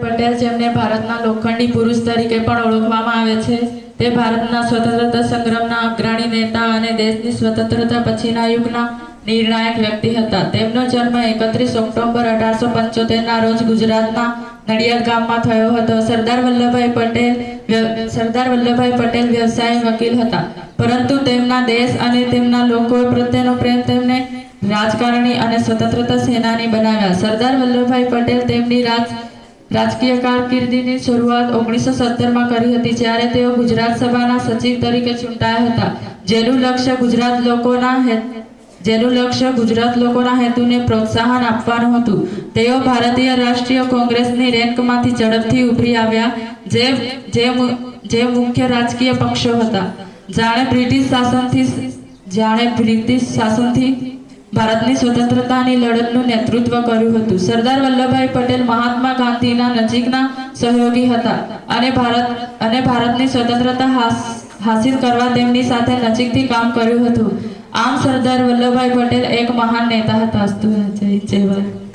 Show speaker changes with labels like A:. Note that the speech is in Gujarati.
A: પટેલ, જેમને ભારતના લોખંડી પુરુષ તરીકે પણ ઓળખવામાં આવે છે, તે ભારતના સ્વતંત્રતા સંગ્રામના અગ્રણી નેતા અને દેશની સ્વતંત્રતા પછીના યુગના નિર્ણાયક વ્યક્તિ હતા. તેમનો જન્મ 31 ઓક્ટોબર 1875ના રોજ ગુજરાતના નડિયાદ ગામમાં થયો હતો. સરદાર વલ્લભભાઈ પટેલ વ્યવસાયી વકીલ હતા, પરંતુ તેમના દેશ અને તેમના લોકો પ્રત્યેનો પ્રેમ તેમને રાજકારણી અને સ્વતંત્રતા સેનાની બનાવ્યા. સરદાર વલ્લભભાઈ પટેલ તેમની રાજકીય કારકિર્દીની શરૂઆત 1917માં કરી હતી, જ્યારે તેઓ ગુજરાત સભાના સચિવ તરીકે ચૂંટાયા હતા, જેનું લક્ષ્ય ગુજરાત લોકોના હેતુને પ્રોત્સાહન આપવાનું હતું. તેઓ ભારતીય રાષ્ટ્રીય કોંગ્રેસની રેન્કમાંથી ઝડપથી ઉભરી આવ્યા, જે મુખ્ય રાજકીય પક્ષો હતા. જાણે બ્રિટિશ શાસનથી ભારતની સ્વતંત્રતાની લડતનું નેતૃત્વ કર્યું હતું. સરદાર વલ્લભભાઈ પટેલ મહાત્મા ગાંધીના નજીકના સહયોગી હતા અને ભારતની સ્વતંત્રતા હાસિલ કરવા તેમની સાથે નજીકથી કામ કર્યું હતું. આમ સરદાર વલ્લભભાઈ પટેલ એક મહાન નેતા હતા. જય જય ભારત.